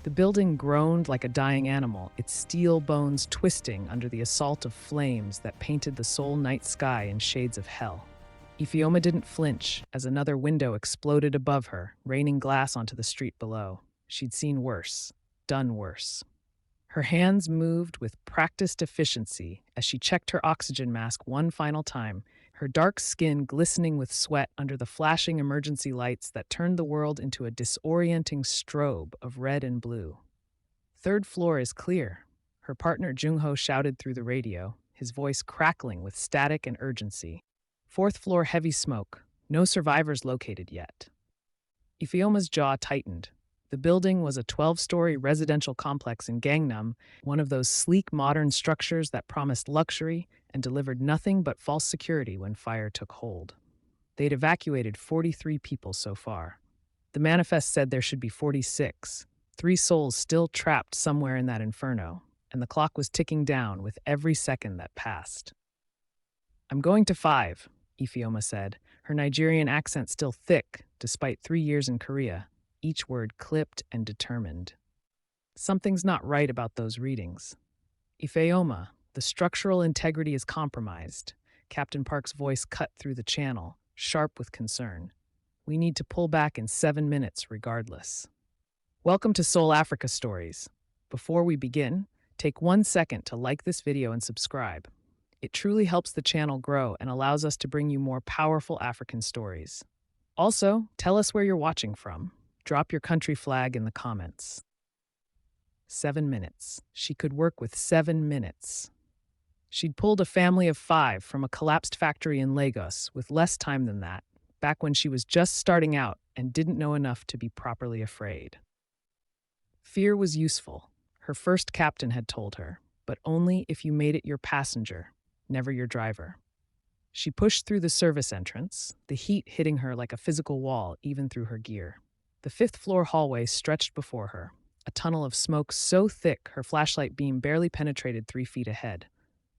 The building groaned like a dying animal, its steel bones twisting under the assault of flames that painted the Seoul night sky in shades of hell. Ifeoma didn't flinch as another window exploded above her, raining glass onto the street below. She'd seen worse, done worse. Her hands moved with practiced efficiency as she checked her oxygen mask one final time, her dark skin glistening with sweat under the flashing emergency lights that turned the world into a disorienting strobe of red and blue. "Third floor is clear," her partner Jung-ho shouted through the radio, his voice crackling with static and urgency. "Fourth floor heavy smoke. No survivors located yet." Ifeoma's jaw tightened. The building was a 12-story residential complex in Gangnam, one of those sleek modern structures that promised luxury and delivered nothing but false security when fire took hold. They'd evacuated 43 people so far. The manifest said there should be 46, 3 souls still trapped somewhere in that inferno, and the clock was ticking down with every second that passed. "I'm going to 5, Ifeoma said, her Nigerian accent still thick despite 3 years in Korea, each word clipped and determined. "Something's not right about those readings. Ifeoma, the structural integrity is compromised." Captain Park's voice cut through the channel, sharp with concern. "We need to pull back in 7 minutes regardless." Welcome to Seoul-Africa Stories. Before we begin, take 1 second to like this video and subscribe. It truly helps the channel grow and allows us to bring you more powerful African stories. Also, tell us where you're watching from. Drop your country flag in the comments. 7 minutes. She could work with 7 minutes. She'd pulled a family of 5 from a collapsed factory in Lagos with less time than that, back when she was just starting out and didn't know enough to be properly afraid. Fear was useful, her first captain had told her, but only if you made it your passenger, never your driver. She pushed through the service entrance, the heat hitting her like a physical wall even through her gear. The 5th-floor hallway stretched before her, a tunnel of smoke so thick her flashlight beam barely penetrated 3 feet ahead.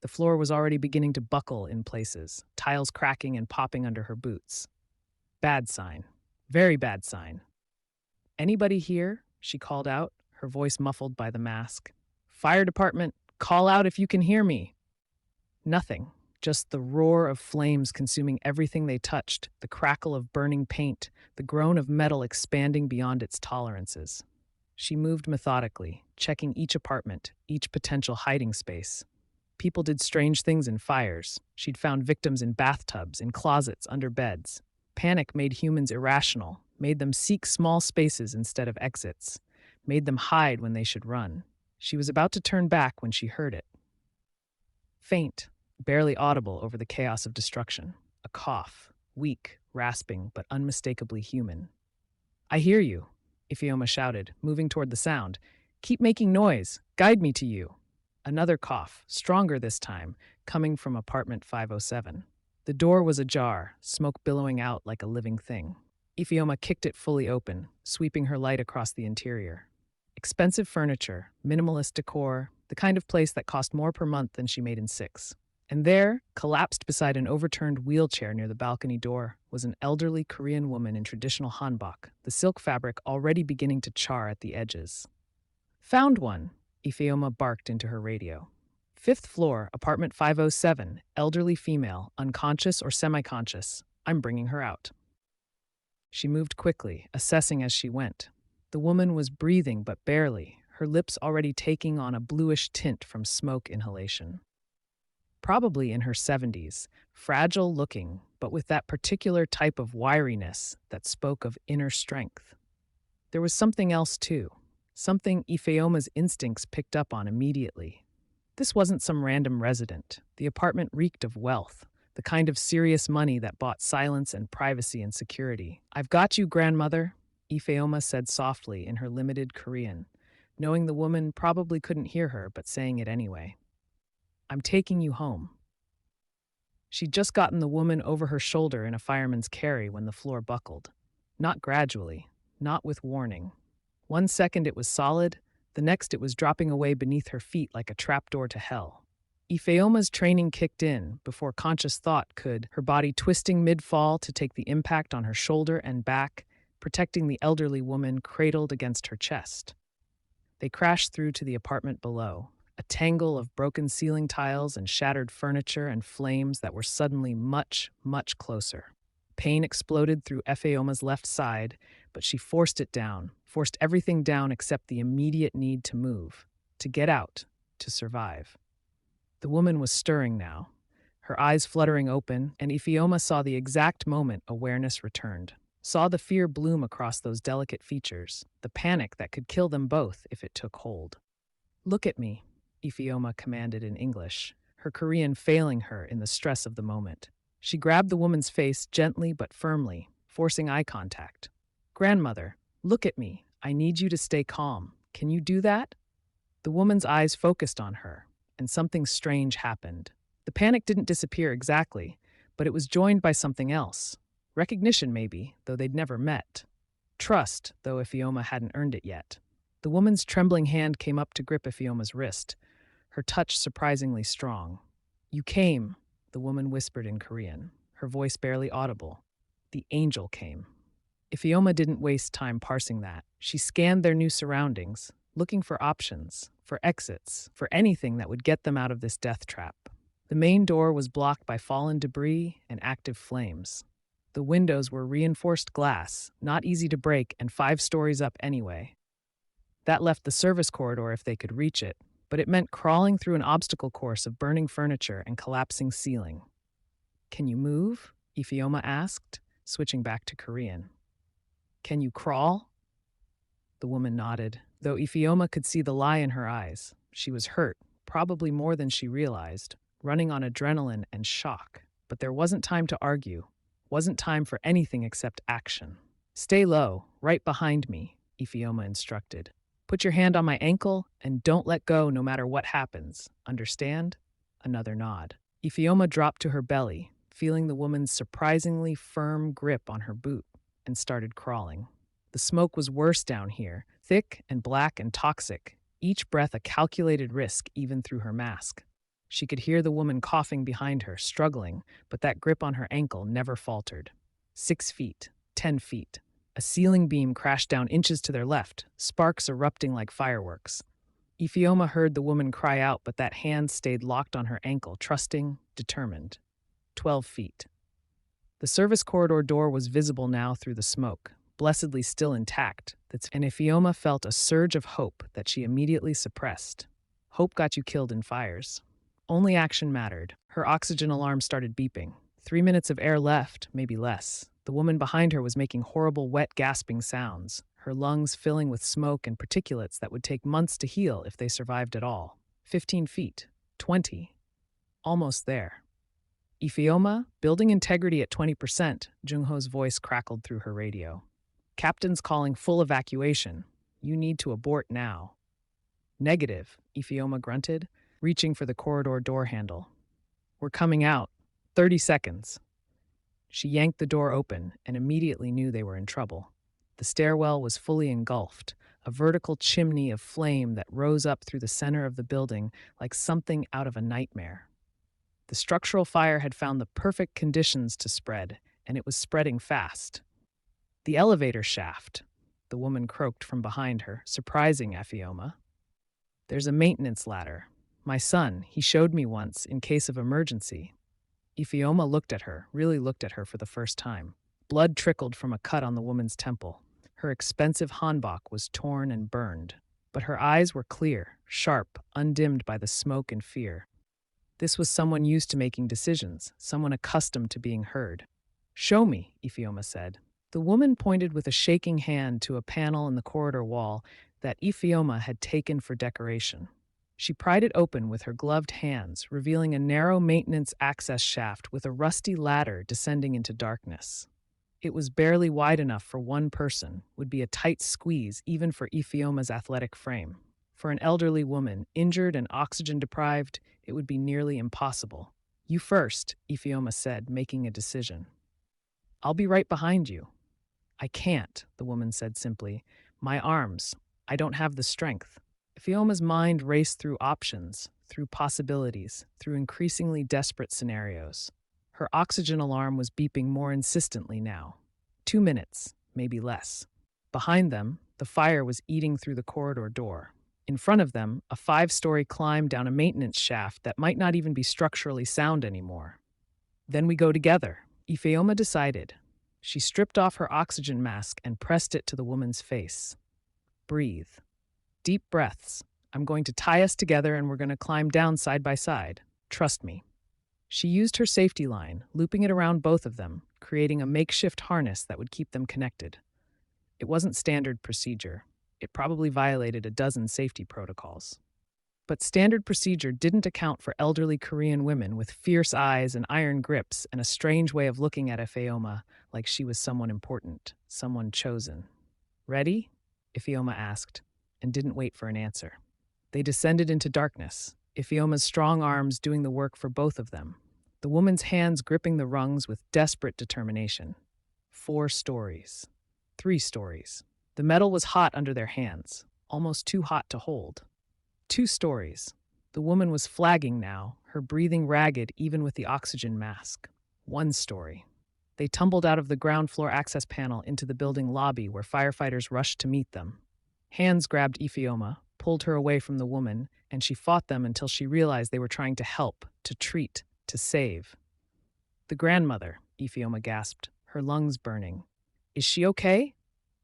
The floor was already beginning to buckle in places, tiles cracking and popping under her boots. Bad sign. Very bad sign. "Anybody here?" she called out, her voice muffled by the mask. "Fire department, call out if you can hear me." Nothing. Just the roar of flames consuming everything they touched, the crackle of burning paint, the groan of metal expanding beyond its tolerances. She moved methodically, checking each apartment, each potential hiding space. People did strange things in fires. She'd found victims in bathtubs, in closets, under beds. Panic made humans irrational, made them seek small spaces instead of exits, made them hide when they should run. She was about to turn back when she heard it. Faint, barely audible over the chaos of destruction. A cough, weak, rasping, but unmistakably human. "I hear you," Ifeoma shouted, moving toward the sound. "Keep making noise. Guide me to you." Another cough, stronger this time, coming from apartment 507. The door was ajar, smoke billowing out like a living thing. Ifeoma kicked it fully open, sweeping her light across the interior. Expensive furniture, minimalist decor, the kind of place that cost more per month than she made in 6. And there, collapsed beside an overturned wheelchair near the balcony door, was an elderly Korean woman in traditional hanbok, the silk fabric already beginning to char at the edges. "Found one," Ifeoma barked into her radio. "5th floor, apartment 507, elderly female, unconscious or semi-conscious. I'm bringing her out." She moved quickly, assessing as she went. The woman was breathing but barely, her lips already taking on a bluish tint from smoke inhalation. Probably in her 70s, fragile looking, but with that particular type of wiriness that spoke of inner strength. There was something else too, something Ifeoma's instincts picked up on immediately. This wasn't some random resident. The apartment reeked of wealth, the kind of serious money that bought silence and privacy and security. "I've got you, grandmother," Ifeoma said softly in her limited Korean, knowing the woman probably couldn't hear her but saying it anyway. "I'm taking you home." She'd just gotten the woman over her shoulder in a fireman's carry when the floor buckled. Not gradually, not with warning. 1 second it was solid, the next it was dropping away beneath her feet like a trapdoor to hell. Ifeoma's training kicked in before conscious thought could, her body twisting mid-fall to take the impact on her shoulder and back, protecting the elderly woman cradled against her chest. They crashed through to the apartment below, a tangle of broken ceiling tiles and shattered furniture and flames that were suddenly much, much closer. Pain exploded through Efeoma's left side, but she forced it down, forced everything down except the immediate need to move, to get out, to survive. The woman was stirring now, her eyes fluttering open, and Ifeoma saw the exact moment awareness returned. Saw the fear bloom across those delicate features, the panic that could kill them both if it took hold. "Look at me," Ifeoma commanded in English, her Korean failing her in the stress of the moment. She grabbed the woman's face gently but firmly, forcing eye contact. "Grandmother, look at me. I need you to stay calm. Can you do that?" The woman's eyes focused on her, and something strange happened. The panic didn't disappear exactly, but it was joined by something else. Recognition, maybe, though they'd never met. Trust, though Ifeoma hadn't earned it yet. The woman's trembling hand came up to grip Ifeoma's wrist, her touch surprisingly strong. "You came," the woman whispered in Korean, her voice barely audible. "The angel came." Ifeoma didn't waste time parsing that. She scanned their new surroundings, looking for options, for exits, for anything that would get them out of this death trap. The main door was blocked by fallen debris and active flames. The windows were reinforced glass, not easy to break and 5 stories up anyway. That left the service corridor if they could reach it, but it meant crawling through an obstacle course of burning furniture and collapsing ceiling. "Can you move?" Ifeoma asked, switching back to Korean. "Can you crawl?" The woman nodded, though Ifeoma could see the lie in her eyes. She was hurt, probably more than she realized, running on adrenaline and shock. But there wasn't time to argue. Wasn't time for anything except action. "Stay low, right behind me," Ifeoma instructed. "Put your hand on my ankle and don't let go no matter what happens. Understand?" Another nod. Ifeoma dropped to her belly, feeling the woman's surprisingly firm grip on her boot, and started crawling. The smoke was worse down here, thick and black and toxic, each breath a calculated risk even through her mask. She could hear the woman coughing behind her, struggling, but that grip on her ankle never faltered. 6 feet, 10 feet. A ceiling beam crashed down inches to their left, sparks erupting like fireworks. Ifeoma heard the woman cry out, but that hand stayed locked on her ankle, trusting, determined. 12 feet. The service corridor door was visible now through the smoke, blessedly still intact, and Ifeoma felt a surge of hope that she immediately suppressed. Hope got you killed in fires. Only action mattered. Her oxygen alarm started beeping. 3 minutes of air left, maybe less. The woman behind her was making horrible, wet, gasping sounds, her lungs filling with smoke and particulates that would take months to heal if they survived at all. 15 feet. 20. Almost there. "Ifeoma, building integrity at 20%, Jungho's voice crackled through her radio. "Captain's calling full evacuation. You need to abort now." "Negative," Ifeoma grunted, reaching for the corridor door handle. "We're coming out. 30 seconds. She yanked the door open and immediately knew they were in trouble. The stairwell was fully engulfed, a vertical chimney of flame that rose up through the center of the building like something out of a nightmare. The structural fire had found the perfect conditions to spread, and it was spreading fast. "The elevator shaft," the woman croaked from behind her, surprising Ifeoma. "There's a maintenance ladder. My son, he showed me once in case of emergency." Ifeoma looked at her, really looked at her for the first time. Blood trickled from a cut on the woman's temple. Her expensive hanbok was torn and burned, but her eyes were clear, sharp, undimmed by the smoke and fear. This was someone used to making decisions, someone accustomed to being heard. "Show me," Ifeoma said. The woman pointed with a shaking hand to a panel in the corridor wall that Ifeoma had taken for decoration. She pried it open with her gloved hands, revealing a narrow maintenance access shaft with a rusty ladder descending into darkness. It was barely wide enough for one person, would be a tight squeeze even for Ifeoma's athletic frame. For an elderly woman, injured and oxygen-deprived, it would be nearly impossible. "You first," Ifeoma said, making a decision. "I'll be right behind you." "I can't," the woman said simply. "My arms. I don't have the strength." Ifeoma's mind raced through options, through possibilities, through increasingly desperate scenarios. Her oxygen alarm was beeping more insistently now. 2 minutes, maybe less. Behind them, the fire was eating through the corridor door. In front of them, a 5-story climb down a maintenance shaft that might not even be structurally sound anymore. Then we go together, Ifeoma decided. She stripped off her oxygen mask and pressed it to the woman's face. Breathe. Deep breaths. I'm going to tie us together and we're going to climb down side by side. Trust me. She used her safety line, looping it around both of them, creating a makeshift harness that would keep them connected. It wasn't standard procedure. It probably violated a dozen safety protocols. But standard procedure didn't account for elderly Korean women with fierce eyes and iron grips and a strange way of looking at Ifeoma like she was someone important, someone chosen. Ready? Ifeoma asked, and didn't wait for an answer. They descended into darkness, Ifeoma's strong arms doing the work for both of them, the woman's hands gripping the rungs with desperate determination. 4 stories. 3 stories. The metal was hot under their hands, almost too hot to hold. 2 stories. The woman was flagging now, her breathing ragged even with the oxygen mask. 1 story. They tumbled out of the ground floor access panel into the building lobby where firefighters rushed to meet them. Hands grabbed Ifeoma, pulled her away from the woman, and she fought them until she realized they were trying to help, to treat, to save. The grandmother, Ifeoma gasped, her lungs burning. Is she okay?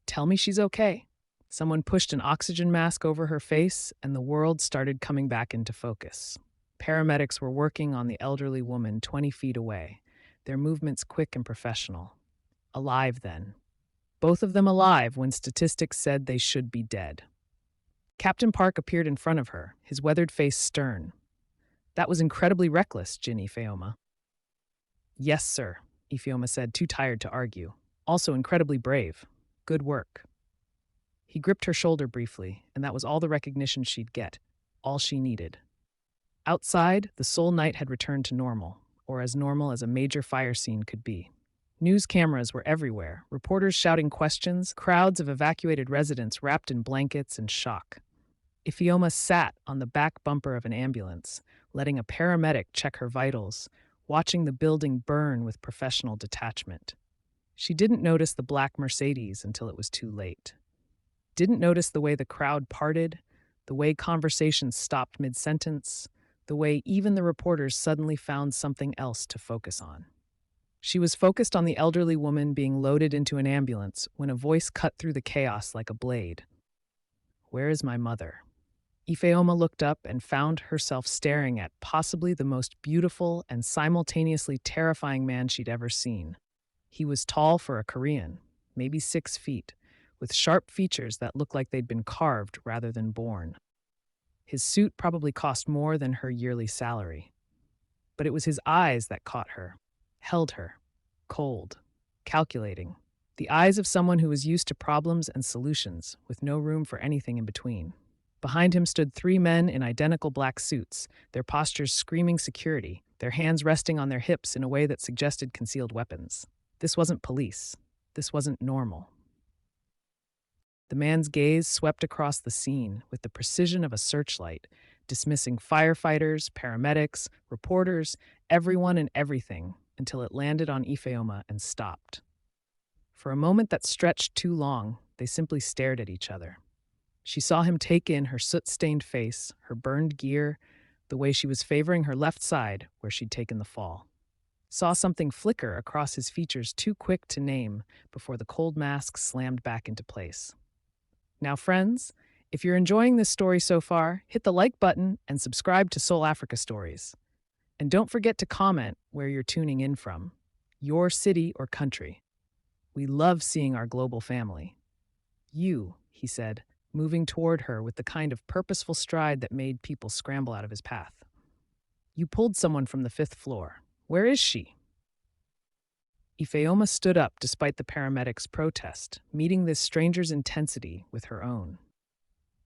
Tell me she's okay. Someone pushed an oxygen mask over her face, and the world started coming back into focus. Paramedics were working on the elderly woman 20 feet away, their movements quick and professional. Alive then. Both of them alive when statistics said they should be dead. Captain Park appeared in front of her, his weathered face stern. That was incredibly reckless, Jin Ifeoma. Yes, sir, Ifeoma said, too tired to argue. Also incredibly brave. Good work. He gripped her shoulder briefly, and that was all the recognition she'd get, all she needed. Outside, the Seoul night had returned to normal, or as normal as a major fire scene could be. News cameras were everywhere, reporters shouting questions, crowds of evacuated residents wrapped in blankets and shock. Ifeoma sat on the back bumper of an ambulance, letting a paramedic check her vitals, watching the building burn with professional detachment. She didn't notice the black Mercedes until it was too late. Didn't notice the way the crowd parted, the way conversations stopped mid-sentence, the way even the reporters suddenly found something else to focus on. She was focused on the elderly woman being loaded into an ambulance when a voice cut through the chaos like a blade. Where is my mother? Ifeoma looked up and found herself staring at possibly the most beautiful and simultaneously terrifying man she'd ever seen. He was tall for a Korean, maybe 6 feet, with sharp features that looked like they'd been carved rather than born. His suit probably cost more than her yearly salary. But it was his eyes that caught her, held her, cold, calculating. The eyes of someone who was used to problems and solutions, with no room for anything in between. Behind him stood 3 men in identical black suits, their postures screaming security, their hands resting on their hips in a way that suggested concealed weapons. This wasn't police. This wasn't normal. The man's gaze swept across the scene with the precision of a searchlight, dismissing firefighters, paramedics, reporters, everyone and everything, until it landed on Ifeoma and stopped. For a moment that stretched too long, they simply stared at each other. She saw him take in her soot-stained face, her burned gear, the way she was favoring her left side where she'd taken the fall. Saw something flicker across his features too quick to name before the cold mask slammed back into place. Now, friends, if you're enjoying this story so far, hit the like button and subscribe to Seoul-Africa Stories. And don't forget to comment where you're tuning in from, your city or country. We love seeing our global family. You, he said, moving toward her with the kind of purposeful stride that made people scramble out of his path. You pulled someone from the 5th floor. Where is she? Ifeoma stood up despite the paramedics' protest, meeting this stranger's intensity with her own.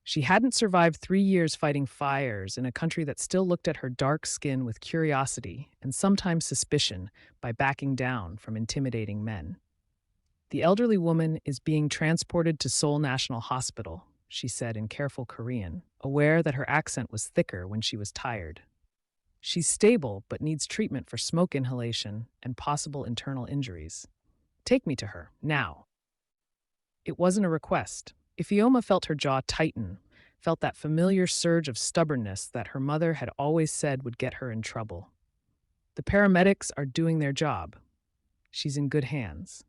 She hadn't survived 3 years fighting fires in a country that still looked at her dark skin with curiosity and sometimes suspicion by backing down from intimidating men. The elderly woman is being transported to Seoul National Hospital, she said in careful Korean, aware that her accent was thicker when she was tired. She's stable but needs treatment for smoke inhalation and possible internal injuries. Take me to her, now. It wasn't a request. Ifeoma felt her jaw tighten, felt that familiar surge of stubbornness that her mother had always said would get her in trouble. The paramedics are doing their job. She's in good hands.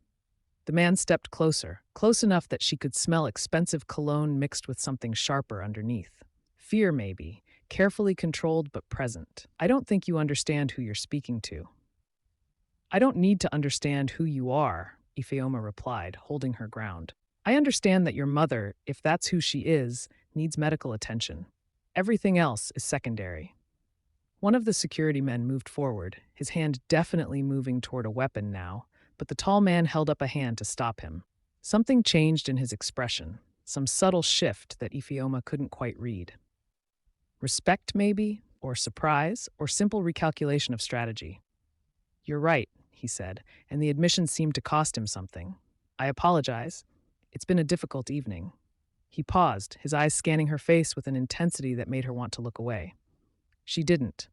The man stepped closer, close enough that she could smell expensive cologne mixed with something sharper underneath. Fear, maybe, carefully controlled but present. I don't think you understand who you're speaking to. I don't need to understand who you are, Ifeoma replied, holding her ground. I understand that your mother, if that's who she is, needs medical attention. Everything else is secondary. One of the security men moved forward, his hand definitely moving toward a weapon now, but the tall man held up a hand to stop him. Something changed in his expression, some subtle shift that Ifeoma couldn't quite read. Respect, maybe, or surprise, or simple recalculation of strategy. You're right, he said, and the admission seemed to cost him something. I apologize. It's been a difficult evening. He paused, his eyes scanning her face with an intensity that made her want to look away. She didn't.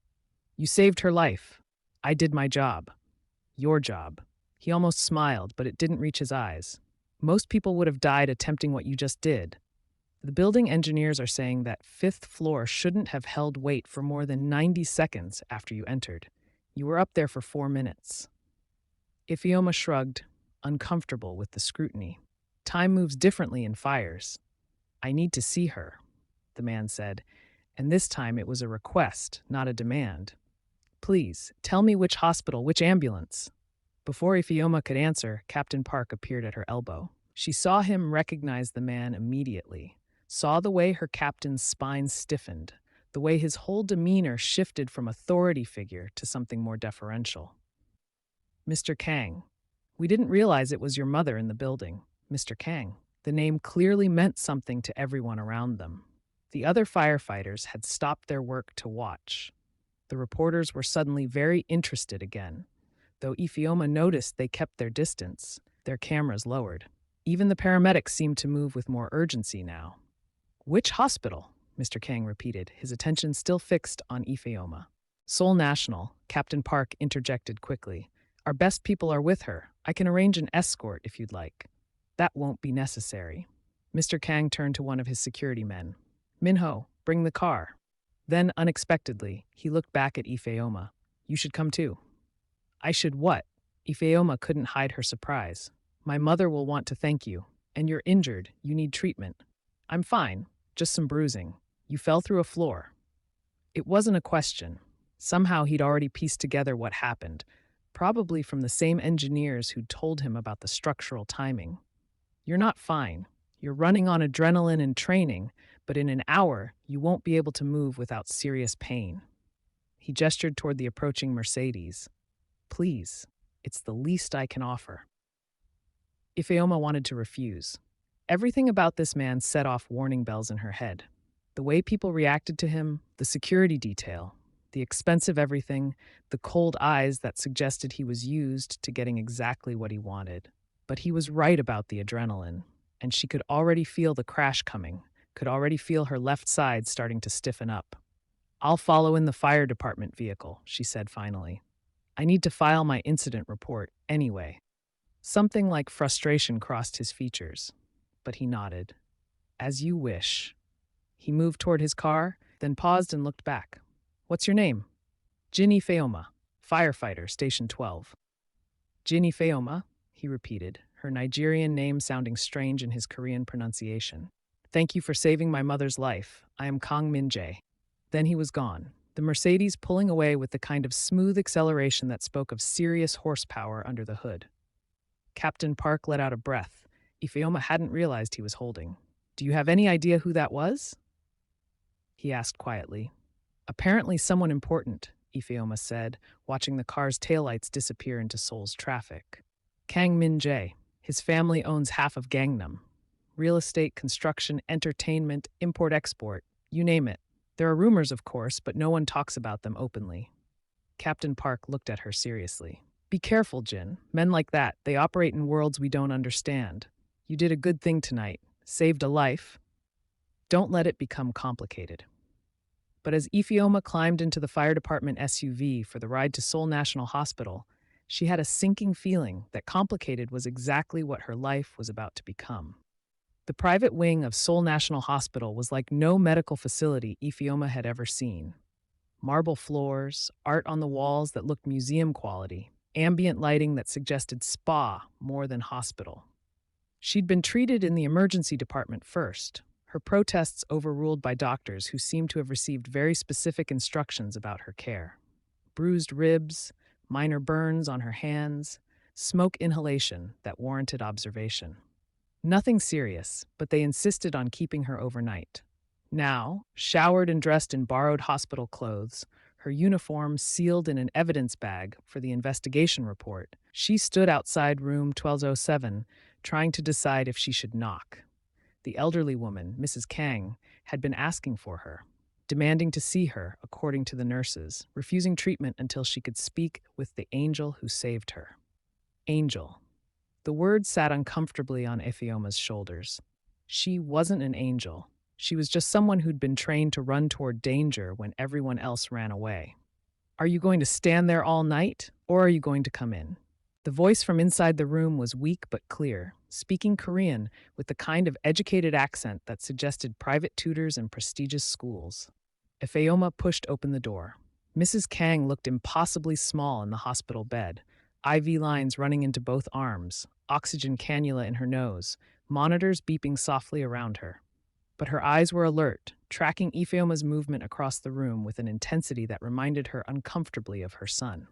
You saved her life. I did my job. Your job. He almost smiled, but it didn't reach his eyes. Most people would have died attempting what you just did. The building engineers are saying that fifth floor shouldn't have held wait for more than 90 seconds after you entered. You were up there for 4 minutes. Ifeoma shrugged, uncomfortable with the scrutiny. Time moves differently in fires. I need to see her, the man said, and this time it was a request, not a demand. Please, tell me which hospital, which ambulance. Before Ifeoma could answer, Captain Park appeared at her elbow. She saw him recognize the man immediately, saw the way her captain's spine stiffened, the way his whole demeanor shifted from authority figure to something more deferential. Mr. Kang. We didn't realize it was your mother in the building. Mr. Kang. The name clearly meant something to everyone around them. The other firefighters had stopped their work to watch. The reporters were suddenly very interested again. Though Ifeoma noticed they kept their distance, their cameras lowered. Even the paramedics seemed to move with more urgency now. Which hospital? Mr. Kang repeated, his attention still fixed on Ifeoma. Seoul National, Captain Park interjected quickly. Our best people are with her. I can arrange an escort if you'd like. That won't be necessary. Mr. Kang turned to one of his security men. Minho, bring the car. Then, unexpectedly, he looked back at Ifeoma. You should come too. I should what? Ifeoma couldn't hide her surprise. My mother will want to thank you. And you're injured. You need treatment. I'm fine. Just some bruising. You fell through a floor. It wasn't a question. Somehow he'd already pieced together what happened, probably from the same engineers who'd told him about the structural timing. You're not fine. You're running on adrenaline and training, but in an hour, you won't be able to move without serious pain. He gestured toward the approaching Mercedes. Please, it's the least I can offer. Ifeoma wanted to refuse. Everything about this man set off warning bells in her head. The way people reacted to him, the security detail, the expensive everything, the cold eyes that suggested he was used to getting exactly what he wanted. But he was right about the adrenaline, and she could already feel the crash coming, could already feel her left side starting to stiffen up. I'll follow in the fire department vehicle, she said finally. I need to file my incident report anyway. Something like frustration crossed his features, but he nodded. As you wish. He moved toward his car, then paused and looked back. What's your name? Jin Ifeoma, Firefighter, Station 12. Jin Ifeoma, he repeated, her Nigerian name sounding strange in his Korean pronunciation. Thank you for saving my mother's life. I am Kang Min-jae. Then he was gone, the Mercedes pulling away with the kind of smooth acceleration that spoke of serious horsepower under the hood. Captain Park let out a breath. Ifeoma hadn't realized he was holding. Do you have any idea who that was? He asked quietly. Apparently someone important, Ifeoma said, watching the car's taillights disappear into Seoul's traffic. Kang Min-jae. His family owns half of Gangnam. Real estate, construction, entertainment, import-export, you name it. There are rumors, of course, but no one talks about them openly. Captain Park looked at her seriously. Be careful, Jin. Men like that, they operate in worlds we don't understand. You did a good thing tonight. Saved a life. Don't let it become complicated. But as Ifeoma climbed into the fire department SUV for the ride to Seoul National Hospital, she had a sinking feeling that complicated was exactly what her life was about to become. The private wing of Seoul National Hospital was like no medical facility Ifeoma had ever seen. Marble floors, art on the walls that looked museum quality, ambient lighting that suggested spa more than hospital. She'd been treated in the emergency department first, her protests overruled by doctors who seemed to have received very specific instructions about her care. Bruised ribs, minor burns on her hands, smoke inhalation that warranted observation. Nothing serious, but they insisted on keeping her overnight. Now, showered and dressed in borrowed hospital clothes, her uniform sealed in an evidence bag for the investigation report, she stood outside room 1207, trying to decide if she should knock. The elderly woman, Mrs. Kang, had been asking for her, demanding to see her, according to the nurses, refusing treatment until she could speak with the angel who saved her. Angel. The word sat uncomfortably on Ifeoma's shoulders. She wasn't an angel. She was just someone who'd been trained to run toward danger when everyone else ran away. Are you going to stand there all night, or are you going to come in? The voice from inside the room was weak but clear, speaking Korean with the kind of educated accent that suggested private tutors and prestigious schools. Ifeoma pushed open the door. Mrs. Kang looked impossibly small in the hospital bed, IV lines running into both arms, oxygen cannula in her nose, monitors beeping softly around her. But her eyes were alert, tracking Ifeoma's movement across the room with an intensity that reminded her uncomfortably of her son.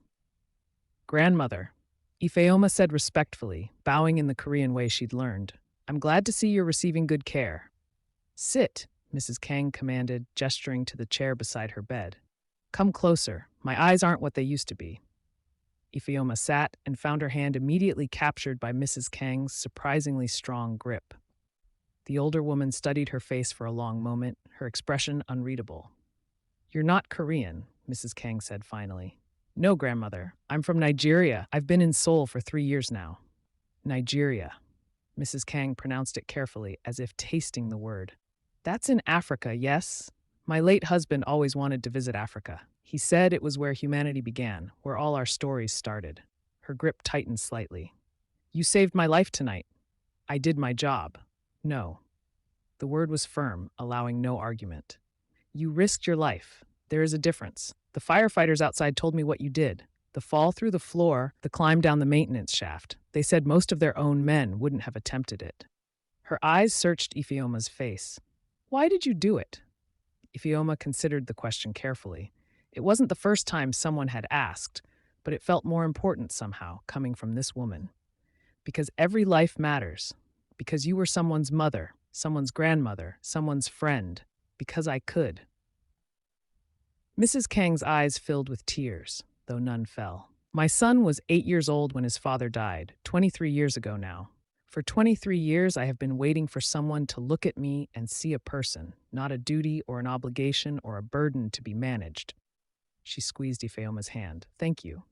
Grandmother, Ifeoma said respectfully, bowing in the Korean way she'd learned. I'm glad to see you're receiving good care. Sit, Mrs. Kang commanded, gesturing to the chair beside her bed. Come closer. My eyes aren't what they used to be. Ifeoma sat and found her hand immediately captured by Mrs. Kang's surprisingly strong grip. The older woman studied her face for a long moment, her expression unreadable. You're not Korean, Mrs. Kang said finally. No, grandmother. I'm from Nigeria. I've been in Seoul for 3 years now. Nigeria. Mrs. Kang pronounced it carefully, as if tasting the word. That's in Africa, yes? My late husband always wanted to visit Africa. He said it was where humanity began, where all our stories started. Her grip tightened slightly. You saved my life tonight. I did my job. No. The word was firm, allowing no argument. You risked your life. There is a difference. The firefighters outside told me what you did. The fall through the floor, the climb down the maintenance shaft. They said most of their own men wouldn't have attempted it. Her eyes searched Ifeoma's face. Why did you do it? Ifeoma considered the question carefully. It wasn't the first time someone had asked, but it felt more important somehow, coming from this woman. Because every life matters. Because you were someone's mother, someone's grandmother, someone's friend. Because I could. Mrs. Kang's eyes filled with tears, though none fell. My son was 8 years old when his father died, 23 years ago now. For 23 years, I have been waiting for someone to look at me and see a person, not a duty or an obligation or a burden to be managed. She squeezed Ifeoma's hand. Thank you.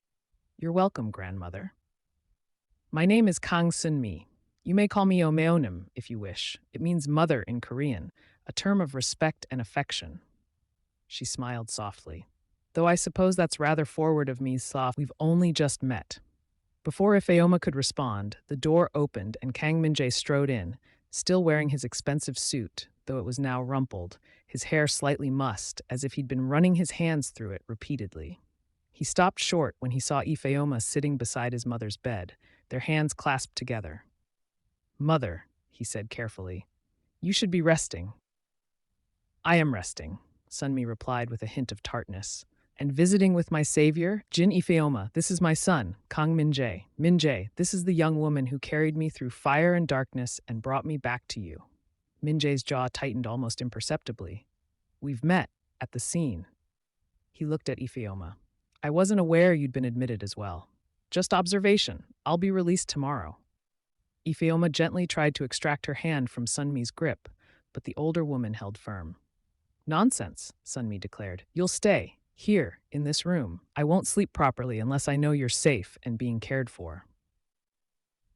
You're welcome, grandmother. My name is Kang Min-jae. You may call me Omeonim if you wish. It means mother in Korean, a term of respect and affection. She smiled softly. Though I suppose that's rather forward of me, soft. We've only just met. Before Ifeoma could respond, the door opened and Kang Min-jae strode in, still wearing his expensive suit, though it was now rumpled, his hair slightly mussed, as if he'd been running his hands through it repeatedly. He stopped short when he saw Ifeoma sitting beside his mother's bed, their hands clasped together. Mother, he said carefully, you should be resting. I am resting, Sunmi replied with a hint of tartness. And visiting with my savior, Jin Ifeoma, this is my son, Kang Min-jae. Min-jae, this is the young woman who carried me through fire and darkness and brought me back to you. Min-jae's jaw tightened almost imperceptibly. We've met at the scene. He looked at Ifeoma. I wasn't aware you'd been admitted as well. Just observation. I'll be released tomorrow. Ifeoma gently tried to extract her hand from Sunmi's grip, but the older woman held firm. Nonsense, Sunmi declared. You'll stay. Here, in this room. I won't sleep properly unless I know you're safe and being cared for.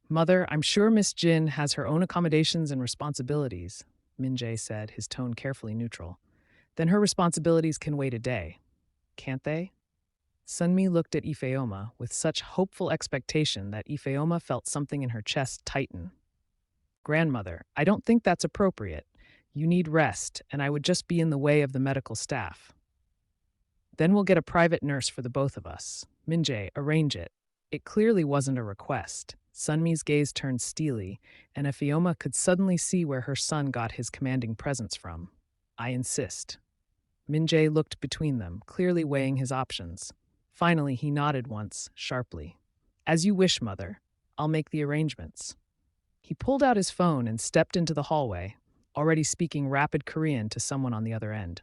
Mother, I'm sure Miss Jin has her own accommodations and responsibilities, Min-jae said, his tone carefully neutral. Then her responsibilities can wait a day. Can't they? Sunmi looked at Ifeoma with such hopeful expectation that Ifeoma felt something in her chest tighten. Grandmother, I don't think that's appropriate. You need rest, and I would just be in the way of the medical staff. Then we'll get a private nurse for the both of us. Min-jae, arrange it. It clearly wasn't a request. Sunmi's gaze turned steely, and Ifeoma could suddenly see where her son got his commanding presence from. I insist. Min-jae looked between them, clearly weighing his options. Finally, he nodded once, sharply. As you wish, mother. I'll make the arrangements. He pulled out his phone and stepped into the hallway, already speaking rapid Korean to someone on the other end.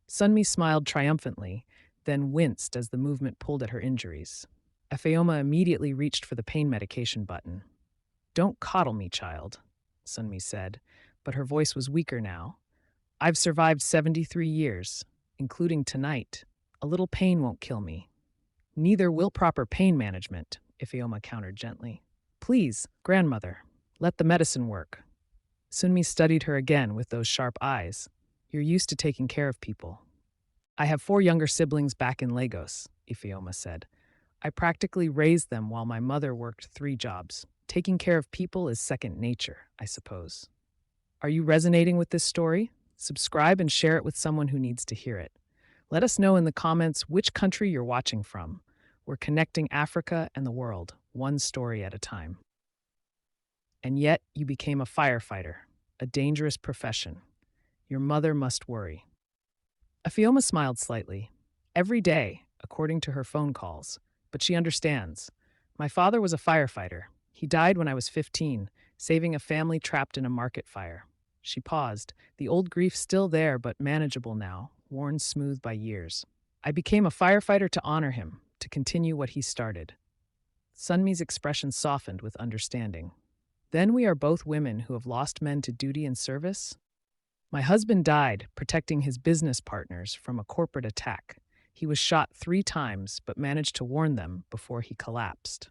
Sunmi smiled triumphantly, then winced as the movement pulled at her injuries. Ifeoma immediately reached for the pain medication button. Don't coddle me, child, Sunmi said, but her voice was weaker now. I've survived 73 years, including tonight. A little pain won't kill me. Neither will proper pain management, Ifeoma countered gently. Please, grandmother, let the medicine work. Sunmi studied her again with those sharp eyes. You're used to taking care of people. I have 4 younger siblings back in Lagos, Ifeoma said. I practically raised them while my mother worked 3 jobs. Taking care of people is second nature, I suppose. Are you resonating with this story? Subscribe and share it with someone who needs to hear it. Let us know in the comments which country you're watching from. We're connecting Africa and the world, one story at a time. And yet, you became a firefighter, a dangerous profession. Your mother must worry. Ifeoma smiled slightly. Every day, according to her phone calls, but she understands. My father was a firefighter. He died when I was 15, saving a family trapped in a market fire. She paused, the old grief still there but manageable now, worn smooth by years. I became a firefighter to honor him, to continue what he started. Sunmi's expression softened with understanding. Then we are both women who have lost men to duty and service? My husband died protecting his business partners from a corporate attack. He was shot 3 times but managed to warn them before he collapsed.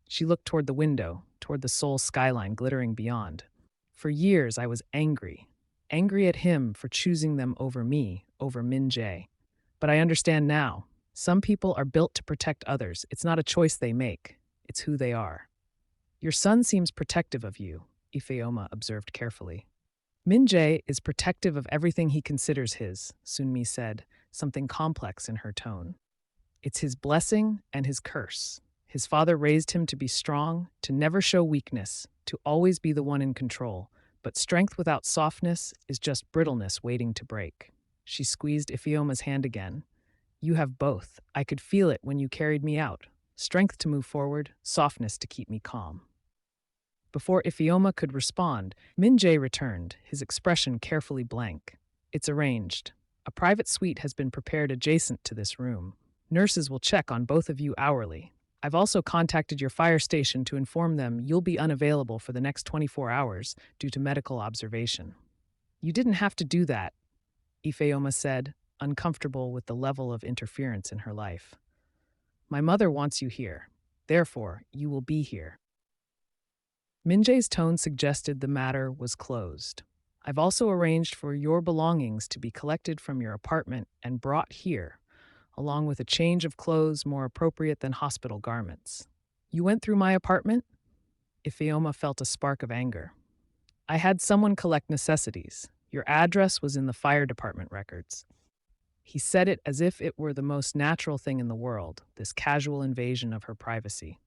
She looked toward the window, toward the Seoul skyline glittering beyond. For years I was angry at him for choosing them over me, over Min-jae. But I understand now. Some people are built to protect others. It's not a choice they make. It's who they are. Your son seems protective of you, Ifeoma observed carefully. Min-jae is protective of everything he considers his, Sunmi said, something complex in her tone. It's his blessing and his curse. His father raised him to be strong, to never show weakness, to always be the one in control. But strength without softness is just brittleness waiting to break. She squeezed Ifeoma's hand again. You have both. I could feel it when you carried me out. Strength to move forward, softness to keep me calm. Before Ifeoma could respond, Min-jae returned, his expression carefully blank. It's arranged. A private suite has been prepared adjacent to this room. Nurses will check on both of you hourly. I've also contacted your fire station to inform them you'll be unavailable for the next 24 hours due to medical observation. You didn't have to do that, Ifeoma said, uncomfortable with the level of interference in her life. My mother wants you here. Therefore, you will be here. Min-jae's tone suggested the matter was closed. I've also arranged for your belongings to be collected from your apartment and brought here, along with a change of clothes more appropriate than hospital garments. You went through my apartment? Ifeoma felt a spark of anger. I had someone collect necessities. Your address was in the fire department records. He said it as if it were the most natural thing in the world, this casual invasion of her privacy.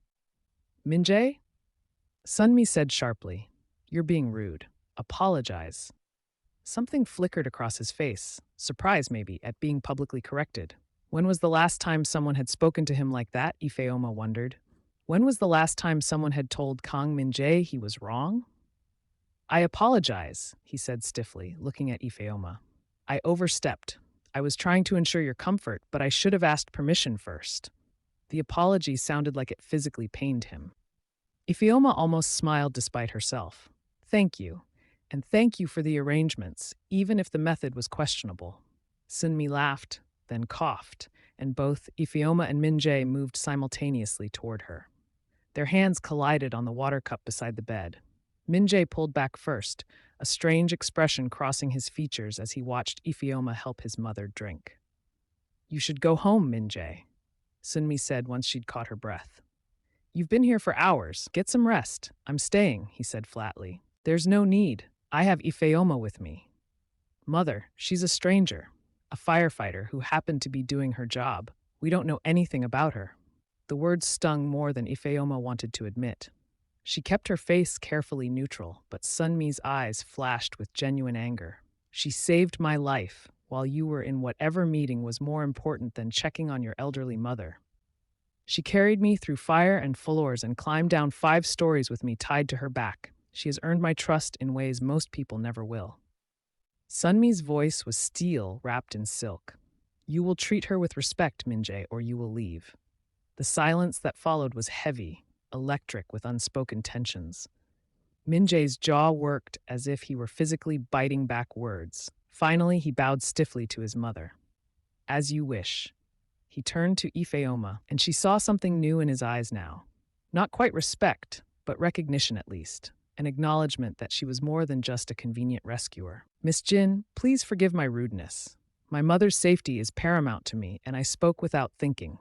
Min-jae? Sunmi said sharply, You're being rude. Apologize. Something flickered across his face, surprise maybe at being publicly corrected. When was the last time someone had spoken to him like that, Ifeoma wondered. When was the last time someone had told Kang Min-jae he was wrong? I apologize, he said stiffly, looking at Ifeoma. I overstepped. I was trying to ensure your comfort, but I should have asked permission first. The apology sounded like it physically pained him. Ifeoma almost smiled despite herself. Thank you, and thank you for the arrangements, even if the method was questionable. Sunmi laughed, then coughed, and both Ifeoma and Min-jae moved simultaneously toward her. Their hands collided on the water cup beside the bed. Min-jae pulled back first, a strange expression crossing his features as he watched Ifeoma help his mother drink. You should go home, Min-jae, Sunmi said once she'd caught her breath. You've been here for hours. Get some rest. I'm staying, he said flatly. There's no need. I have Ifeoma with me. Mother, she's a stranger, a firefighter who happened to be doing her job. We don't know anything about her. The words stung more than Ifeoma wanted to admit. She kept her face carefully neutral, but Sunmi's eyes flashed with genuine anger. She saved my life, while you were in whatever meeting was more important than checking on your elderly mother. She carried me through fire and floors and climbed down 5 stories with me tied to her back. She has earned my trust in ways most people never will. Sunmi's voice was steel wrapped in silk. You will treat her with respect, Min-jae, or you will leave. The silence that followed was heavy, electric with unspoken tensions. Min-jae's jaw worked as if he were physically biting back words. Finally, he bowed stiffly to his mother. As you wish. He turned to Ifeoma, and she saw something new in his eyes now. Not quite respect, but recognition at least. An acknowledgement that she was more than just a convenient rescuer. Miss Jin, please forgive my rudeness. My mother's safety is paramount to me, and I spoke without thinking.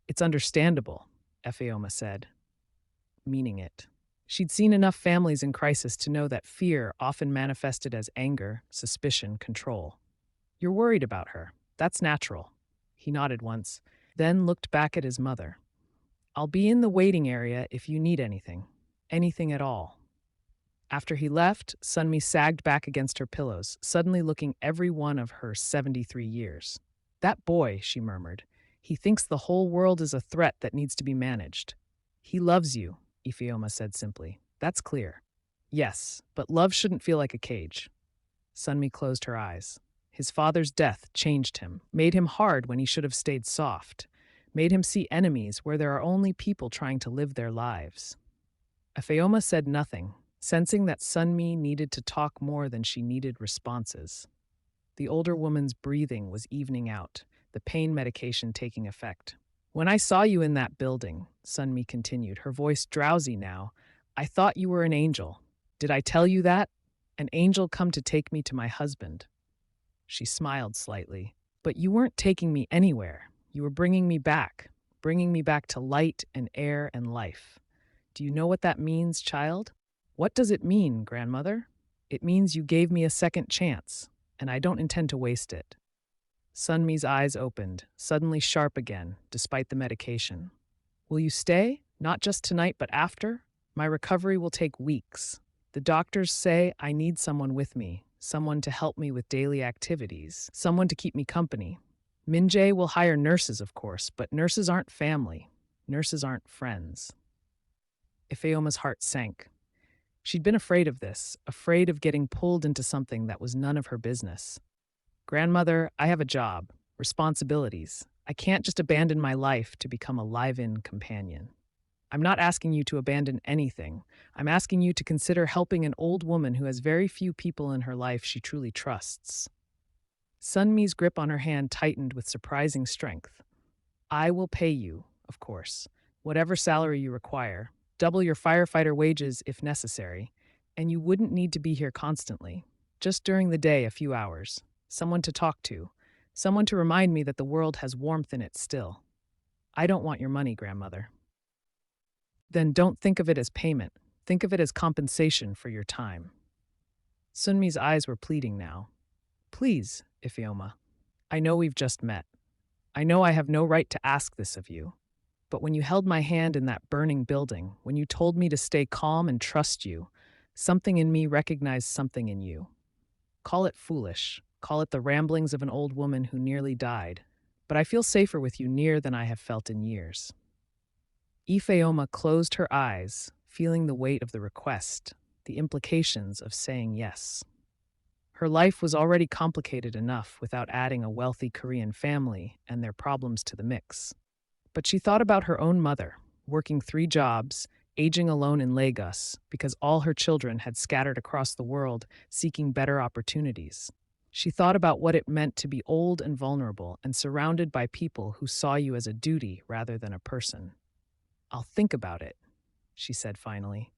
It's understandable, Ifeoma said, meaning it. She'd seen enough families in crisis to know that fear often manifested as anger, suspicion, control. You're worried about her. That's natural. He nodded once, then looked back at his mother. I'll be in the waiting area if you need anything. Anything at all. After he left, Sunmi sagged back against her pillows, suddenly looking every one of her 73 years. That boy, she murmured. He thinks the whole world is a threat that needs to be managed. He loves you, Ifeoma said simply. That's clear. Yes, but love shouldn't feel like a cage. Sunmi closed her eyes. His father's death changed him, made him hard when he should have stayed soft, made him see enemies where there are only people trying to live their lives. Ifeoma said nothing, sensing that Sunmi needed to talk more than she needed responses. The older woman's breathing was evening out, the pain medication taking effect. When I saw you in that building, Sunmi continued, her voice drowsy now, I thought you were an angel. Did I tell you that? An angel come to take me to my husband. She smiled slightly. But you weren't taking me anywhere. You were bringing me back to light and air and life. Do you know what that means, child? What does it mean, grandmother? It means you gave me a second chance, and I don't intend to waste it. Sunmi's eyes opened, suddenly sharp again, despite the medication. Will you stay? Not just tonight, but after? My recovery will take weeks. The doctors say I need someone with me, someone to help me with daily activities, someone to keep me company. Min-jae will hire nurses, of course, but nurses aren't family. Nurses aren't friends. Ifeoma's heart sank. She'd been afraid of this, afraid of getting pulled into something that was none of her business. Grandmother, I have a job, responsibilities. I can't just abandon my life to become a live-in companion. I'm not asking you to abandon anything. I'm asking you to consider helping an old woman who has very few people in her life she truly trusts. Sunmi's grip on her hand tightened with surprising strength. I will pay you, of course, whatever salary you require, double your firefighter wages if necessary, and you wouldn't need to be here constantly. Just during the day, a few hours. Someone to talk to. Someone to remind me that the world has warmth in it still. I don't want your money, grandmother. Then don't think of it as payment. Think of it as compensation for your time. Sunmi's eyes were pleading now. Please, Ifeoma. I know we've just met. I know I have no right to ask this of you. But when you held my hand in that burning building, when you told me to stay calm and trust you, something in me recognized something in you. Call it foolish. Call it the ramblings of an old woman who nearly died. But I feel safer with you near than I have felt in years. Ifeoma closed her eyes, feeling the weight of the request, the implications of saying yes. Her life was already complicated enough without adding a wealthy Korean family and their problems to the mix. But she thought about her own mother, working 3 jobs, aging alone in Lagos because all her children had scattered across the world seeking better opportunities. She thought about what it meant to be old and vulnerable and surrounded by people who saw you as a duty rather than a person. I'll think about it, she said finally.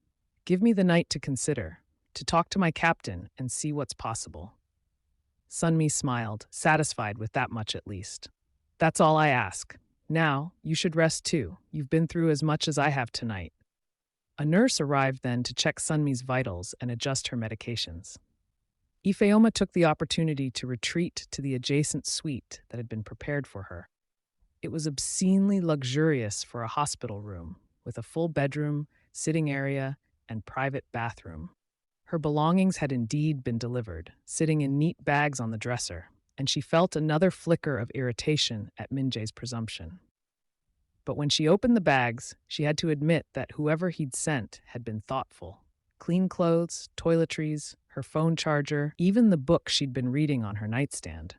Give me the night to consider, to talk to my captain and see what's possible. Sunmi smiled, satisfied with that much at least. That's all I ask. Now, you should rest too. You've been through as much as I have tonight. A nurse arrived then to check Sunmi's vitals and adjust her medications. Ifeoma took the opportunity to retreat to the adjacent suite that had been prepared for her. It was obscenely luxurious for a hospital room, with a full bedroom, sitting area, and private bathroom. Her belongings had indeed been delivered, sitting in neat bags on the dresser, and she felt another flicker of irritation at Min-jae's presumption. But when she opened the bags, she had to admit that whoever he'd sent had been thoughtful. Clean clothes, toiletries, her phone charger, even the book she'd been reading on her nightstand.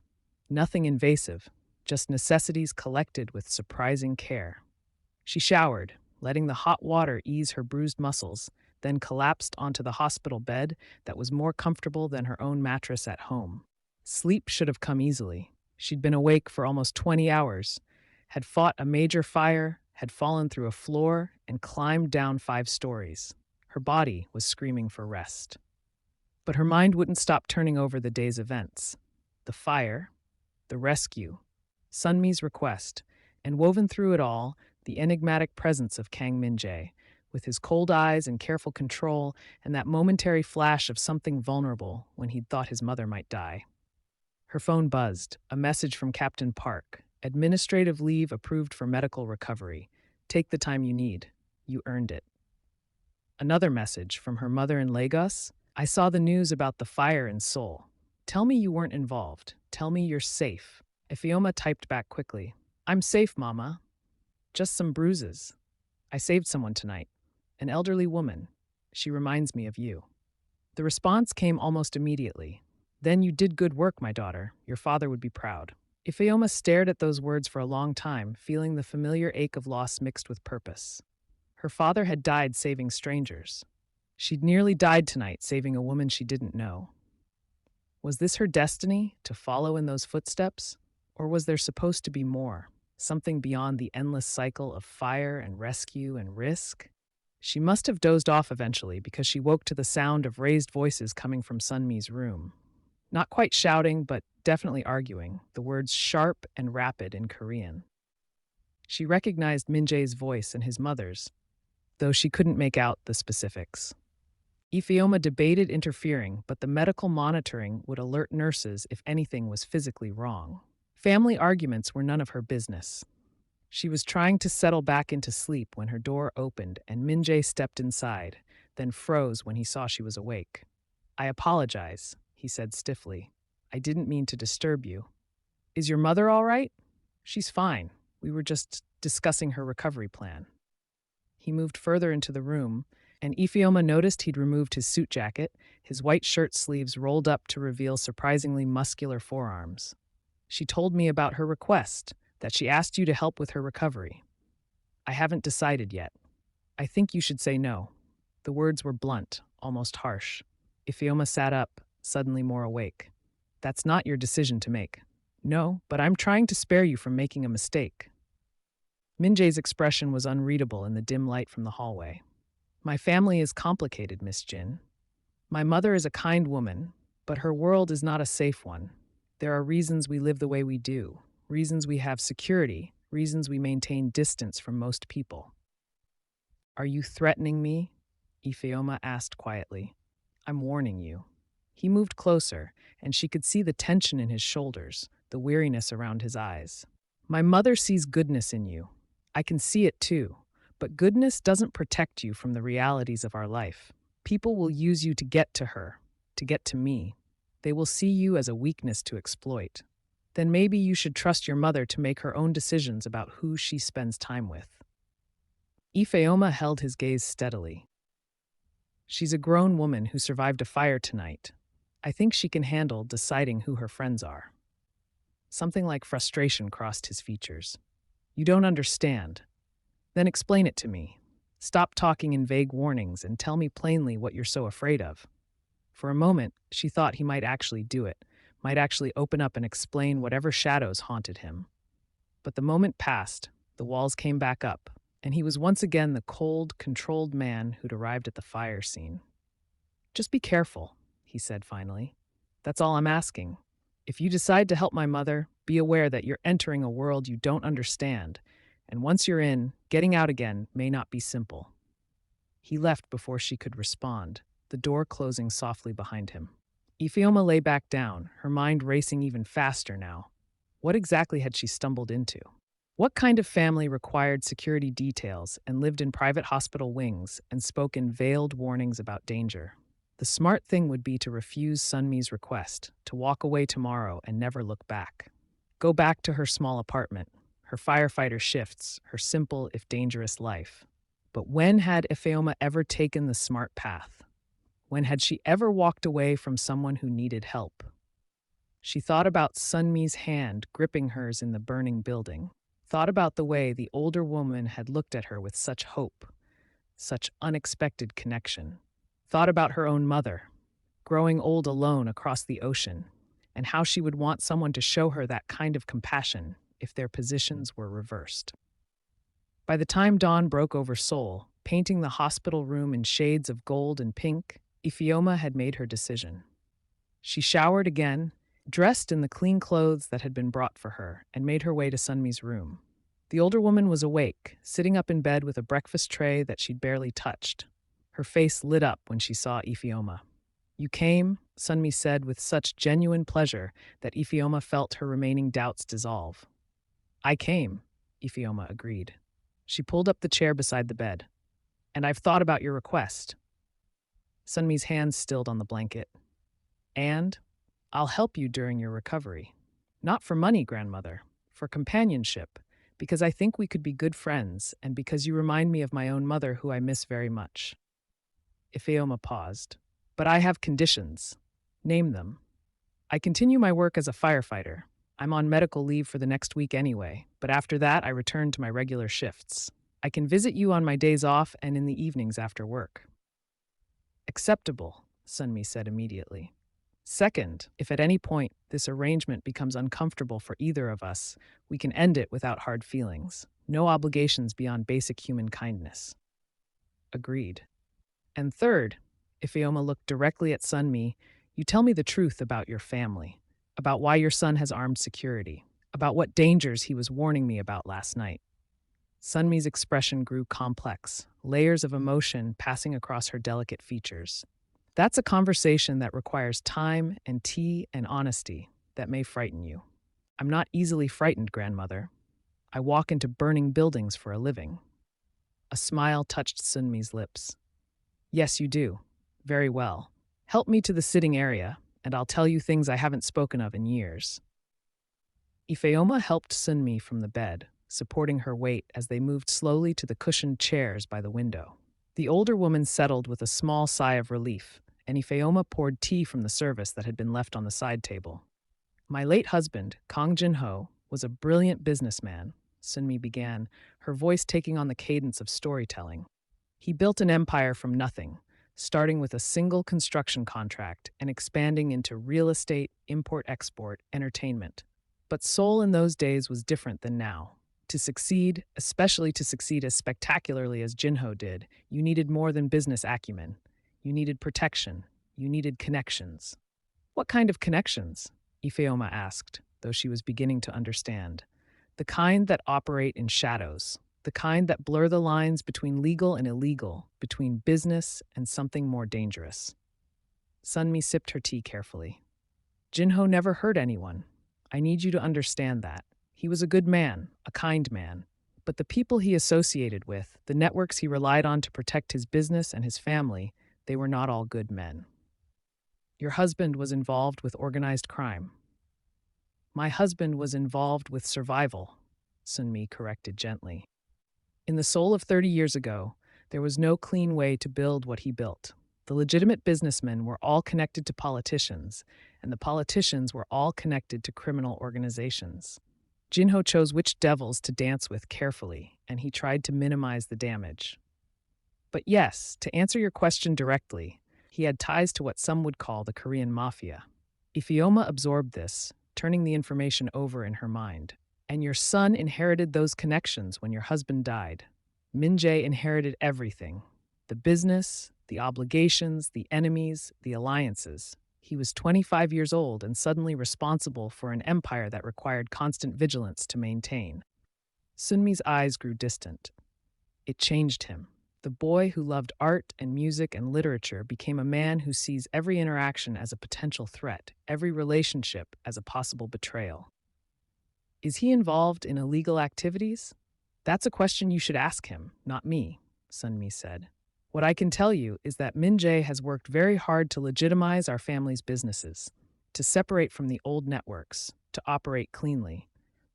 Nothing invasive, just necessities collected with surprising care. She showered, letting the hot water ease her bruised muscles, then collapsed onto the hospital bed that was more comfortable than her own mattress at home. Sleep should have come easily. She'd been awake for almost 20 hours, had fought a major fire, had fallen through a floor, and climbed down 5 stories. Her body was screaming for rest. But her mind wouldn't stop turning over the day's events. The fire, the rescue, Sunmi's request, and woven through it all, the enigmatic presence of Kang Min-jae, with his cold eyes and careful control, and that momentary flash of something vulnerable when he'd thought his mother might die. Her phone buzzed, a message from Captain Park. Administrative leave approved for medical recovery. Take the time you need. You earned it. Another message from her mother in Lagos. I saw the news about the fire in Seoul. Tell me you weren't involved. Tell me you're safe. Ifeoma typed back quickly. I'm safe, Mama. Just some bruises. I saved someone tonight. An elderly woman. She reminds me of you. The response came almost immediately. Then you did good work, my daughter. Your father would be proud. Ifeoma stared at those words for a long time, feeling the familiar ache of loss mixed with purpose. Her father had died saving strangers. She'd nearly died tonight saving a woman she didn't know. Was this her destiny, to follow in those footsteps? Or was there supposed to be more, something beyond the endless cycle of fire and rescue and risk? She must have dozed off eventually because she woke to the sound of raised voices coming from Sunmi's room. Not quite shouting, but definitely arguing, the words sharp and rapid in Korean. She recognized Min-jae's voice and his mother's, though she couldn't make out the specifics. Ifeoma debated interfering, but the medical monitoring would alert nurses if anything was physically wrong. Family arguments were none of her business. She was trying to settle back into sleep when her door opened and Min-jae stepped inside, then froze when he saw she was awake. I apologize, he said stiffly. I didn't mean to disturb you. Is your mother all right? She's fine. We were just discussing her recovery plan. He moved further into the room, and Ifeoma noticed he'd removed his suit jacket, his white shirt sleeves rolled up to reveal surprisingly muscular forearms. She told me about her request, that she asked you to help with her recovery. I haven't decided yet. I think you should say no. The words were blunt, almost harsh. Ifeoma sat up, suddenly more awake. That's not your decision to make. No, but I'm trying to spare you from making a mistake. Min-jae's expression was unreadable in the dim light from the hallway. My family is complicated, Miss Jin. My mother is a kind woman, but her world is not a safe one. There are reasons we live the way we do, reasons we have security, reasons we maintain distance from most people. Are you threatening me? Ifeoma asked quietly. I'm warning you. He moved closer, and she could see the tension in his shoulders, the weariness around his eyes. My mother sees goodness in you. I can see it too, but goodness doesn't protect you from the realities of our life. People will use you to get to her, to get to me. They will see you as a weakness to exploit. Then maybe you should trust your mother to make her own decisions about who she spends time with. Ifeoma held his gaze steadily. She's a grown woman who survived a fire tonight. I think she can handle deciding who her friends are. Something like frustration crossed his features. You don't understand. Then explain it to me. Stop talking in vague warnings and tell me plainly what you're so afraid of. For a moment, she thought he might actually do it, might actually open up and explain whatever shadows haunted him. But the moment passed, the walls came back up, and he was once again the cold, controlled man who'd arrived at the fire scene. Just be careful, he said finally. That's all I'm asking. If you decide to help my mother, be aware that you're entering a world you don't understand, and once you're in, getting out again may not be simple. He left before she could respond, the door closing softly behind him. Ifeoma lay back down, her mind racing even faster now. What exactly had she stumbled into? What kind of family required security details and lived in private hospital wings and spoke in veiled warnings about danger? The smart thing would be to refuse Sunmi's request, to walk away tomorrow and never look back. Go back to her small apartment, her firefighter shifts, her simple if dangerous life. But when had Ifeoma ever taken the smart path? When had she ever walked away from someone who needed help? She thought about Sunmi's hand gripping hers in the burning building, thought about the way the older woman had looked at her with such hope, such unexpected connection, thought about her own mother, growing old alone across the ocean, and how she would want someone to show her that kind of compassion if their positions were reversed. By the time dawn broke over Seoul, painting the hospital room in shades of gold and pink, Ifeoma had made her decision. She showered again, dressed in the clean clothes that had been brought for her, and made her way to Sunmi's room. The older woman was awake, sitting up in bed with a breakfast tray that she'd barely touched. Her face lit up when she saw Ifeoma. "You came," Sunmi said with such genuine pleasure that Ifeoma felt her remaining doubts dissolve. "I came," Ifeoma agreed. She pulled up the chair beside the bed. "And I've thought about your request." Sunmi's hands stilled on the blanket. "And I'll help you during your recovery. Not for money, grandmother, for companionship, because I think we could be good friends and because you remind me of my own mother who I miss very much." Ifeoma paused. "But I have conditions." "Name them." "I continue my work as a firefighter. I'm on medical leave for the next week anyway, but after that I return to my regular shifts. I can visit you on my days off and in the evenings after work." "Acceptable," Sunmi said immediately. "Second, if at any point this arrangement becomes uncomfortable for either of us, we can end it without hard feelings. No obligations beyond basic human kindness." "Agreed." "And third," Ifeoma looked directly at Sunmi, "you tell me the truth about your family, about why your son has armed security, about what dangers he was warning me about last night." Sunmi's expression grew complex, layers of emotion passing across her delicate features. "That's a conversation that requires time and tea and honesty that may frighten you. I'm not easily frightened, grandmother. I walk into burning buildings for a living." A smile touched Sunmi's lips. "Yes, you do. Very well. Help me to the sitting area, and I'll tell you things I haven't spoken of in years." Ifeoma helped Sunmi from the bed, supporting her weight as they moved slowly to the cushioned chairs by the window. The older woman settled with a small sigh of relief, and Ifeoma poured tea from the service that had been left on the side table. "My late husband, Kang Min-jae, was a brilliant businessman," Sunmi began, her voice taking on the cadence of storytelling. "He built an empire from nothing, starting with a single construction contract and expanding into real estate, import-export, entertainment. But Seoul in those days was different than now. To succeed, especially to succeed as spectacularly as Jinho did, you needed more than business acumen. You needed protection. You needed connections." "What kind of connections?" Ifeoma asked, though she was beginning to understand. "The kind that operate in shadows. The kind that blur the lines between legal and illegal, between business and something more dangerous." Sunmi sipped her tea carefully. "Jinho never hurt anyone. I need you to understand that. He was a good man, a kind man. But the people he associated with, the networks he relied on to protect his business and his family, they were not all good men." "Your husband was involved with organized crime." "My husband was involved with survival," Sunmi corrected gently. "In the Seoul of 30 years ago, there was no clean way to build what he built. The legitimate businessmen were all connected to politicians, and the politicians were all connected to criminal organizations. Jinho chose which devils to dance with carefully, and he tried to minimize the damage. But yes, to answer your question directly, he had ties to what some would call the Korean Mafia." Ifeoma absorbed this, turning the information over in her mind. "And your son inherited those connections when your husband died. Min-jae inherited everything. The business, the obligations, the enemies, the alliances. He was 25 years old and suddenly responsible for an empire that required constant vigilance to maintain." Sunmi's eyes grew distant. "It changed him. The boy who loved art and music and literature became a man who sees every interaction as a potential threat, every relationship as a possible betrayal. Is he involved in illegal activities? That's a question you should ask him, not me, Sunmi said. What I can tell you is that Min-jae has worked very hard to legitimize our family's businesses, to separate from the old networks, to operate cleanly.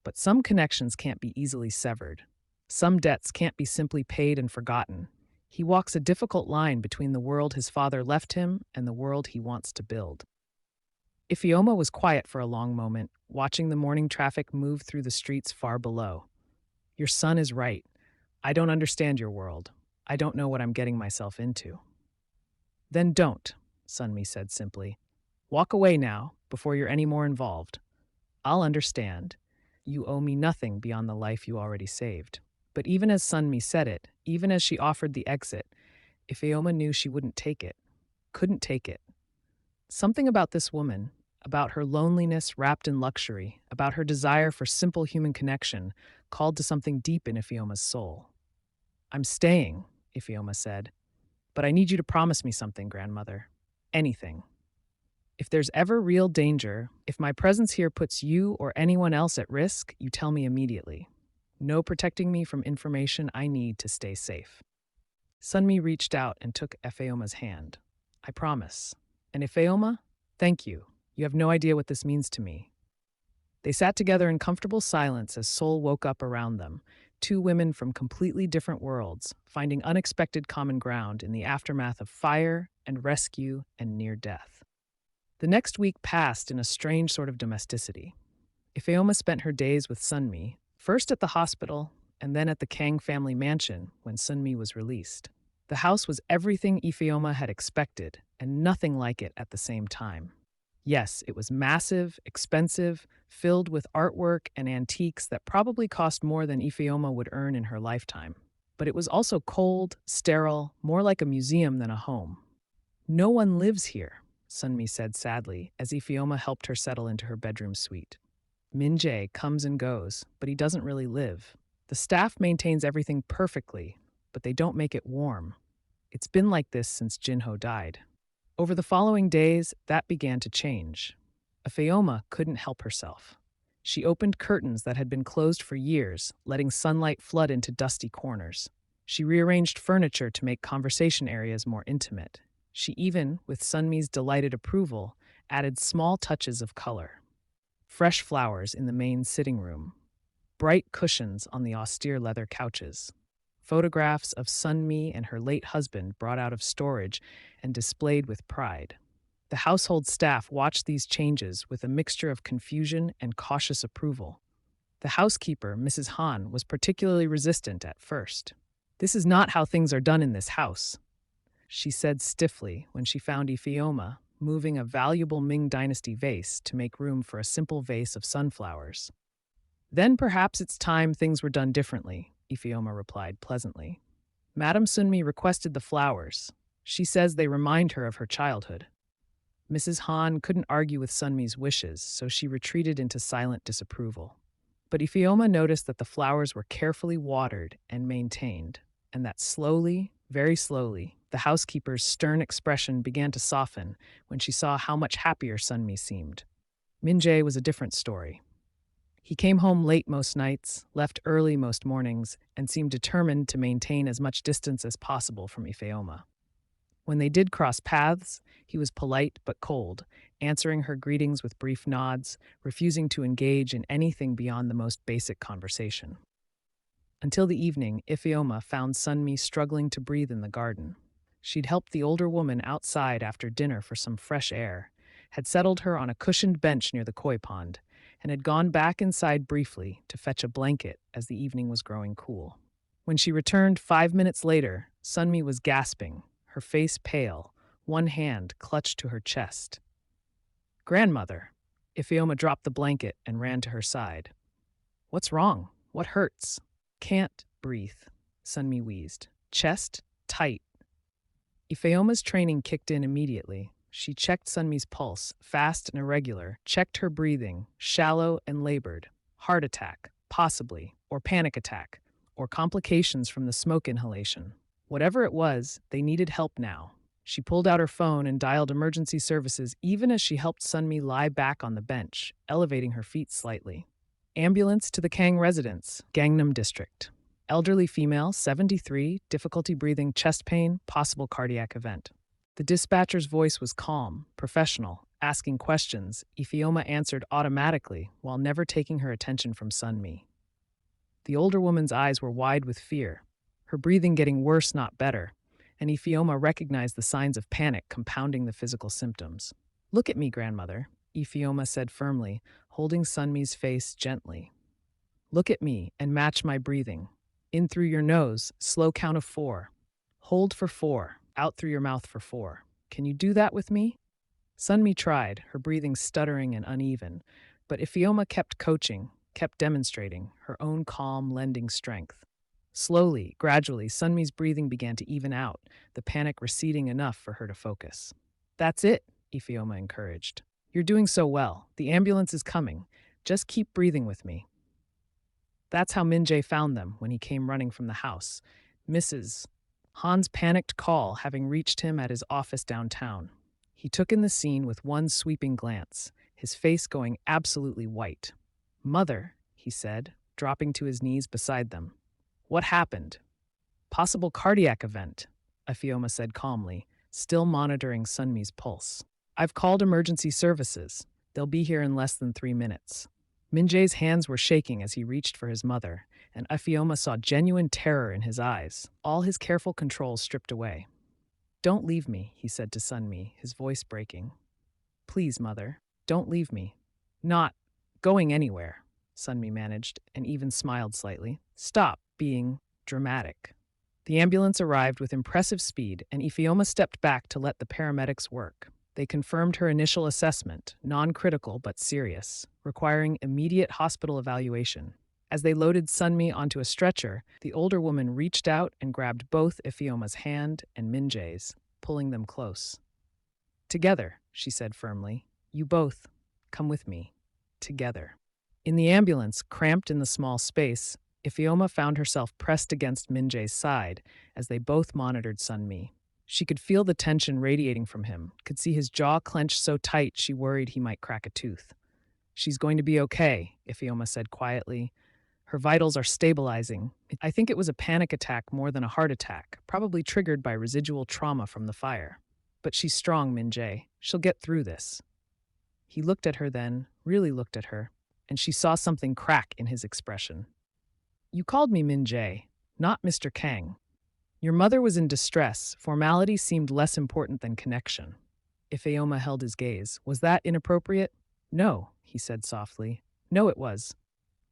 But some connections can't be easily severed. Some debts can't be simply paid and forgotten. He walks a difficult line between the world his father left him and the world he wants to build. Ifeoma was quiet for a long moment, watching the morning traffic move through the streets far below. Your son is right. I don't understand your world. I don't know what I'm getting myself into. Then don't, Sunmi said simply. Walk away now, before you're any more involved. I'll understand. You owe me nothing beyond the life you already saved. But even as Sunmi said it, even as she offered the exit, Ifeoma knew she wouldn't take it. Couldn't take it. Something about this woman, about her loneliness wrapped in luxury, about her desire for simple human connection, called to something deep in Ifeoma's soul. I'm staying, Ifeoma said. But I need you to promise me something, grandmother. Anything. If there's ever real danger, if my presence here puts you or anyone else at risk, you tell me immediately. No protecting me from information I need to stay safe. Sunmi reached out and took Ifeoma's hand. I promise. And Ifeoma, thank you. You have no idea what this means to me. They sat together in comfortable silence as Seoul woke up around them, two women from completely different worlds, finding unexpected common ground in the aftermath of fire and rescue and near death. The next week passed in a strange sort of domesticity. Ifeoma spent her days with Sunmi, first at the hospital and then at the Kang family mansion when Sunmi was released. The house was everything Ifeoma had expected and nothing like it at the same time. Yes, it was massive, expensive, filled with artwork and antiques that probably cost more than Ifeoma would earn in her lifetime. But it was also cold, sterile, more like a museum than a home. No one lives here, Sunmi said sadly as Ifeoma helped her settle into her bedroom suite. Min-jae comes and goes, but he doesn't really live. The staff maintains everything perfectly, but they don't make it warm. It's been like this since Jinho died. Over the following days, that began to change. Ifeoma couldn't help herself. She opened curtains that had been closed for years, letting sunlight flood into dusty corners. She rearranged furniture to make conversation areas more intimate. She even, with Sunmi's delighted approval, added small touches of color. Fresh flowers in the main sitting room. Bright cushions on the austere leather couches. Photographs of Sunmi and her late husband brought out of storage and displayed with pride. The household staff watched these changes with a mixture of confusion and cautious approval. The housekeeper, Mrs. Han, was particularly resistant at first. "This is not how things are done in this house," she said stiffly when she found Ifeoma moving a valuable Ming Dynasty vase to make room for a simple vase of sunflowers. "Then perhaps it's time things were done differently," Ifeoma replied pleasantly. "Madame Sunmi requested the flowers. She says they remind her of her childhood." Mrs. Han couldn't argue with Sunmi's wishes, so she retreated into silent disapproval. But Ifeoma noticed that the flowers were carefully watered and maintained, and that slowly, very slowly, the housekeeper's stern expression began to soften when she saw how much happier Sunmi seemed. Min-jae was a different story. He came home late most nights, left early most mornings, and seemed determined to maintain as much distance as possible from Ifeoma. When they did cross paths, he was polite but cold, answering her greetings with brief nods, refusing to engage in anything beyond the most basic conversation. Until the evening, Ifeoma found Sunmi struggling to breathe in the garden. She'd helped the older woman outside after dinner for some fresh air, had settled her on a cushioned bench near the koi pond, and had gone back inside briefly to fetch a blanket as the evening was growing cool. When she returned 5 minutes later, Sunmi was gasping, her face pale, one hand clutched to her chest. "Grandmother!" Ifeoma dropped the blanket and ran to her side. "What's wrong? What hurts?" "Can't breathe," Sunmi wheezed. "Chest tight." Ifeoma's training kicked in immediately. She checked Sunmi's pulse, fast and irregular, checked her breathing, shallow and labored. Heart attack, possibly, or panic attack, or complications from the smoke inhalation. Whatever it was, they needed help now. She pulled out her phone and dialed emergency services even as she helped Sunmi lie back on the bench, elevating her feet slightly. Ambulance to the Kang residence, Gangnam District. Elderly female, 73, difficulty breathing, chest pain, possible cardiac event. The dispatcher's voice was calm, professional, asking questions. Ifeoma answered automatically while never taking her attention from Sunmi. The older woman's eyes were wide with fear, her breathing getting worse, not better, and Ifeoma recognized the signs of panic compounding the physical symptoms. "Look at me, grandmother," Ifeoma said firmly, holding Sunmi's face gently. "Look at me and match my breathing. In through your nose, slow count of 4. Hold for 4, out through your mouth for 4. Can you do that with me?" Sunmi tried, her breathing stuttering and uneven, but Ifeoma kept coaching, kept demonstrating, her own calm lending strength. Slowly, gradually, Sunmi's breathing began to even out, the panic receding enough for her to focus. "That's it," Ifeoma encouraged. "You're doing so well. The ambulance is coming. Just keep breathing with me." That's how Min-jae found them when he came running from the house. Mrs. Han's panicked call having reached him at his office downtown. He took in the scene with one sweeping glance, his face going absolutely white. "Mother," he said, dropping to his knees beside them. "What happened?" "Possible cardiac event," Ifeoma said calmly, still monitoring Sunmi's pulse. "I've called emergency services. They'll be here in less than 3 minutes." Min-jae's hands were shaking as he reached for his mother, and Ifeoma saw genuine terror in his eyes, all his careful controls stripped away. "Don't leave me," he said to Sunmi, his voice breaking. "Please, mother, don't leave me." "Not going anywhere," Sunmi managed, and even smiled slightly. "Stop being dramatic." The ambulance arrived with impressive speed, and Ifeoma stepped back to let the paramedics work. They confirmed her initial assessment, non-critical but serious, requiring immediate hospital evaluation. As they loaded Sunmi onto a stretcher, the older woman reached out and grabbed both Ifeoma's hand and Min-jae's, pulling them close. "Together," she said firmly. "You both, come with me. Together." In the ambulance, cramped in the small space, Ifeoma found herself pressed against Min-jae's side as they both monitored Sunmi. She could feel the tension radiating from him, could see his jaw clenched so tight she worried he might crack a tooth. "She's going to be okay," Ifeoma said quietly. "Her vitals are stabilizing. I think it was a panic attack more than a heart attack, probably triggered by residual trauma from the fire. But she's strong, Min-jae. She'll get through this." He looked at her then, really looked at her, and she saw something crack in his expression. "You called me Min-jae, not Mr. Kang. Your mother was in distress. Formality seemed less important than connection." Ifeoma held his gaze. "Was that inappropriate?" "No," he said softly. "No, it was."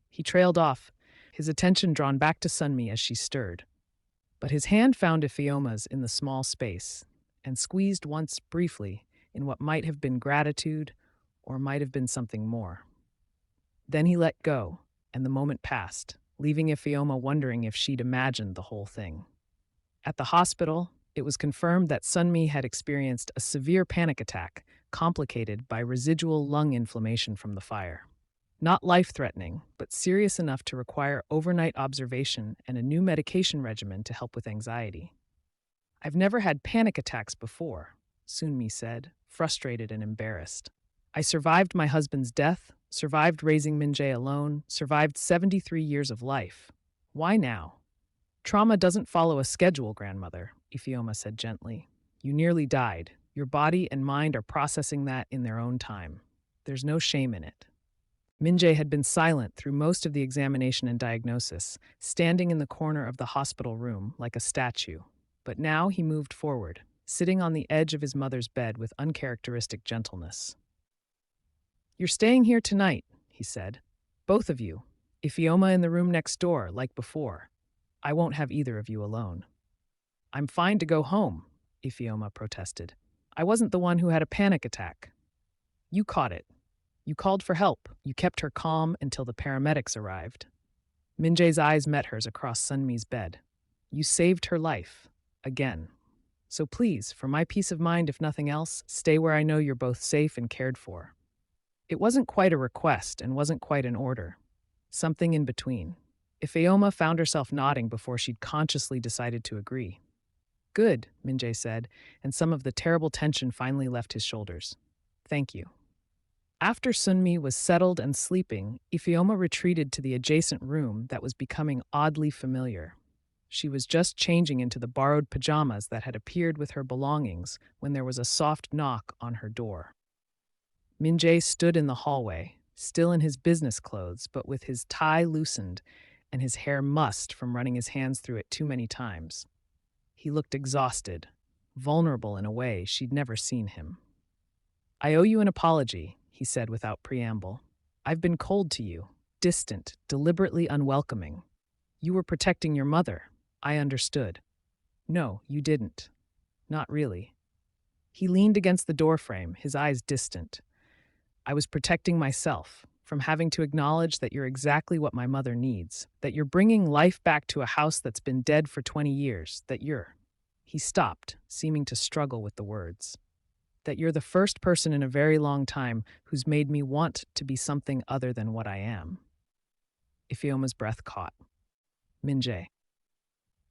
He trailed off, his attention drawn back to Sunmi as she stirred. But his hand found Ifeoma's in the small space, and squeezed once briefly in what might have been gratitude or might have been something more. Then he let go, and the moment passed, leaving Ifeoma wondering if she'd imagined the whole thing. At the hospital, it was confirmed that Sunmi had experienced a severe panic attack, complicated by residual lung inflammation from the fire. Not life-threatening, but serious enough to require overnight observation and a new medication regimen to help with anxiety. "I've never had panic attacks before," Sunmi said, frustrated and embarrassed. "I survived my husband's death, survived raising Min-jae alone, survived 73 years of life. Why now?" "Trauma doesn't follow a schedule, grandmother," Ifeoma said gently. "You nearly died. Your body and mind are processing that in their own time. There's no shame in it." Min-jae had been silent through most of the examination and diagnosis, standing in the corner of the hospital room like a statue. But now he moved forward, sitting on the edge of his mother's bed with uncharacteristic gentleness. "You're staying here tonight," he said. "Both of you. Ifeoma in the room next door, like before. I won't have either of you alone." "I'm fine to go home," Ifeoma protested. "I wasn't the one who had a panic attack. You caught it. You called for help. You kept her calm until the paramedics arrived." Min-jae's eyes met hers across Sunmi's bed. "You saved her life. Again. So please, for my peace of mind if nothing else, stay where I know you're both safe and cared for." It wasn't quite a request and wasn't quite an order. Something in between. Ifeoma found herself nodding before she'd consciously decided to agree. Good, Min-jae said, and some of the terrible tension finally left his shoulders. Thank you. After Sunmi was settled and sleeping, Ifeoma retreated to the adjacent room that was becoming oddly familiar. She was just changing into the borrowed pajamas that had appeared with her belongings when there was a soft knock on her door. Min-jae stood in the hallway, still in his business clothes, but with his tie loosened and his hair mussed from running his hands through it too many times. He looked exhausted, vulnerable in a way she'd never seen him. I owe you an apology, he said without preamble. I've been cold to you, distant, deliberately unwelcoming. You were protecting your mother. I understood. No, you didn't. Not really. He leaned against the doorframe, his eyes distant. I was protecting myself from having to acknowledge that you're exactly what my mother needs, that you're bringing life back to a house that's been dead for 20 years, that you're... He stopped, seeming to struggle with the words. That you're the first person in a very long time who's made me want to be something other than what I am. Ifeoma's breath caught. Min-jae.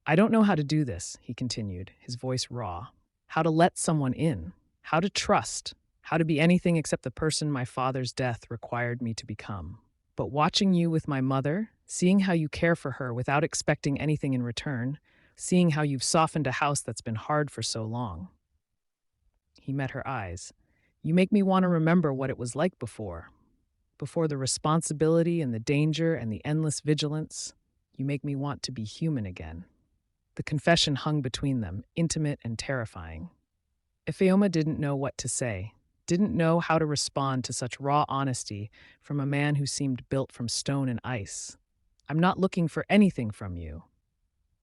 I don't know how to do this, he continued, his voice raw. How to let someone in, how to trust, how to be anything except the person my father's death required me to become. But watching you with my mother, seeing how you care for her without expecting anything in return, seeing how you've softened a house that's been hard for so long. He met her eyes. You make me want to remember what it was like before. Before the responsibility and the danger and the endless vigilance, you make me want to be human again. The confession hung between them, intimate and terrifying. Ifeoma didn't know what to say, didn't know how to respond to such raw honesty from a man who seemed built from stone and ice. I'm not looking for anything from you,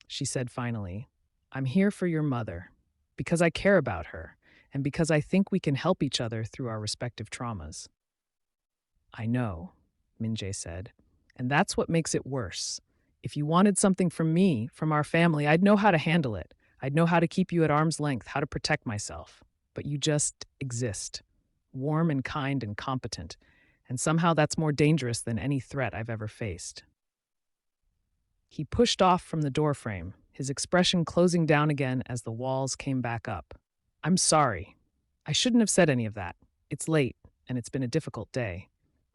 she said finally. I'm here for your mother, because I care about her, and because I think we can help each other through our respective traumas. I know, Min-jae said, and that's what makes it worse. If you wanted something from me, from our family, I'd know how to handle it. I'd know how to keep you at arm's length, how to protect myself. But you just exist, warm and kind and competent, and somehow that's more dangerous than any threat I've ever faced. He pushed off from the doorframe, his expression closing down again as the walls came back up. I'm sorry. I shouldn't have said any of that. It's late, and it's been a difficult day.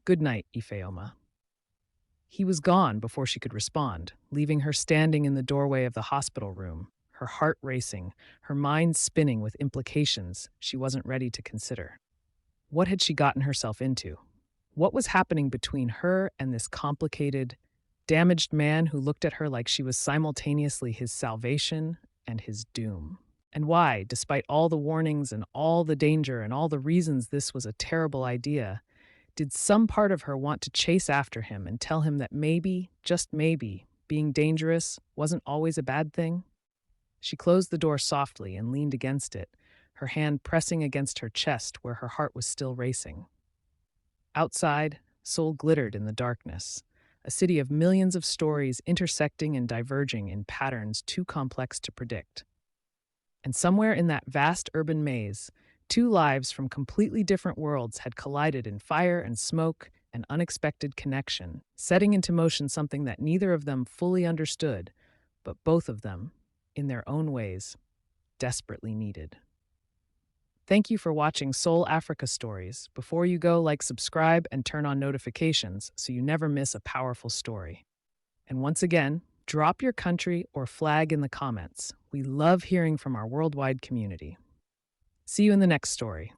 Good night, Ifeoma. He was gone before she could respond, leaving her standing in the doorway of the hospital room, her heart racing, her mind spinning with implications she wasn't ready to consider. What had she gotten herself into? What was happening between her and this complicated, damaged man who looked at her like she was simultaneously his salvation and his doom? And why, despite all the warnings and all the danger and all the reasons this was a terrible idea, did some part of her want to chase after him and tell him that maybe, just maybe, being dangerous wasn't always a bad thing? She closed the door softly and leaned against it, her hand pressing against her chest where her heart was still racing. Outside, Seoul glittered in the darkness, a city of millions of stories intersecting and diverging in patterns too complex to predict. And somewhere in that vast urban maze, two lives from completely different worlds had collided in fire and smoke and unexpected connection, setting into motion something that neither of them fully understood, but both of them, in their own ways, desperately needed. Thank you for watching Seoul-Africa Stories. Before you go, like, subscribe, and turn on notifications so you never miss a powerful story. And once again, drop your country or flag in the comments. We love hearing from our worldwide community. See you in the next story.